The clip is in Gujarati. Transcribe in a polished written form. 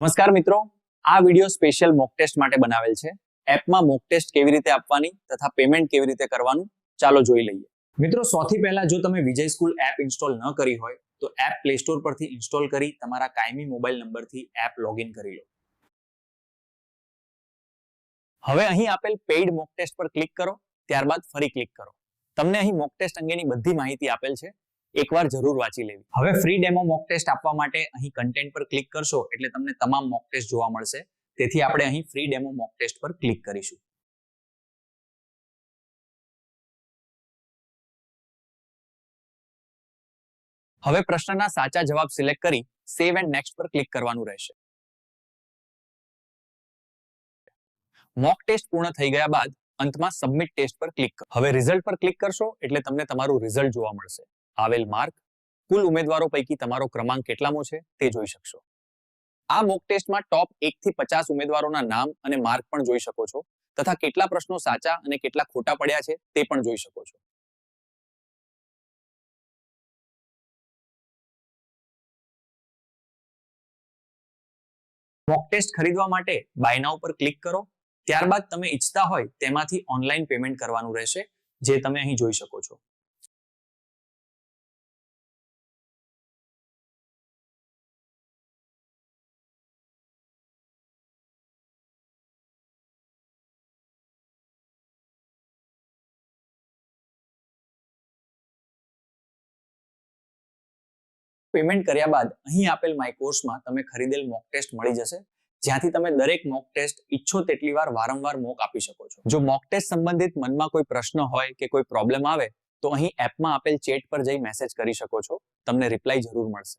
નમસ્કાર મિત્રો, આ વિડિયો સ્પેશિયલ મોક ટેસ્ટ માટે બનાવેલ છે. એપમાં મોક ટેસ્ટ કેવી રીતે આપવાની તથા પેમેન્ટ કેવી રીતે કરવાનું ચાલો જોઈ લઈએ. મિત્રો, સૌથી પહેલા જો તમે વિજય સ્કૂલ એપ ઇન્સ્ટોલ ન કરી હોય તો એપ પ્લે સ્ટોર પરથી ઇન્સ્ટોલ કરી તમારા કાયમી મોબાઈલ નંબરથી એપ લોગિન કરી લો. હવે અહીં આપેલ પેઇડ મોક ટેસ્ટ પર ક્લિક કરો, ત્યારબાદ ફરી ક્લિક કરો. તમને અહીં મોક ટેસ્ટ અંગેની બધી માહિતી આપેલ છે, એકવાર જરૂર વાંચી લેવી. હવે ફ્રી ડેમો મોક ટેસ્ટ આપવા માટે અહીં કન્ટેન્ટ પર ક્લિક કરશો એટલે તમને તમામ મોક ટેસ્ટ જોવા મળશે. તેથી આપણે અહીં ફ્રી ડેમો મોક ટેસ્ટ પર ક્લિક કરીશું. હવે પ્રશ્નના સાચા જવાબ સિલેક્ટ કરી સેવ એન્ડ નેક્સ્ટ પર ક્લિક કરવાનું રહેશે. મોક ટેસ્ટ પૂર્ણ થઈ ગયા બાદ અંતમાં સબમિટ ટેસ્ટ પર ક્લિક કરો. હવે રિઝલ્ટ પર ક્લિક કરશો એટલે તમને તમારું રિઝલ્ટ જોવા મળશે. આવેલ માર્ક, કુલ ઉમેદવારો પૈકી તમારો ક્રમાંક કેટલામો છે તે જોઈ શકશો. આ મોક ટેસ્ટમાં ટોપ 1 થી 50 ઉમેદવારોના નામ અને માર્ક પણ જોઈ શકો છો તથા કેટલા પ્રશ્નો સાચા અને કેટલા ખોટા પડ્યા છે તે પણ જોઈ શકો છો. મોક ટેસ્ટ ખરીદવા માટે બાય નાઉ પર ક્લિક કરો. ત્યારબાદ તમે ઈચ્છતા હોય તેમાંથી ઓનલાઈન પેમેન્ટ કરવાનું રહેશે, જે તમે અહીં જોઈ શકો છો. પેમેન્ટ કર્યા બાદ અહીં આપેલ માય કોર્સમાં તમે ખરીદેલ મોક ટેસ્ટ મળી જશે, જ્યાંથી તમે દરેક મોક ટેસ્ટ ઈચ્છો તેટલી વાર વારંવાર મોક આપી શકો છો. જો મોક ટેસ્ટ સંબંધિત મનમાં કોઈ પ્રશ્ન હોય કે કોઈ પ્રોબ્લેમ આવે તો અહીં એપમાં આપેલ ચેટ પર જઈ મેસેજ કરી શકો છો. તમને રિપ્લાય જરૂર મળશે.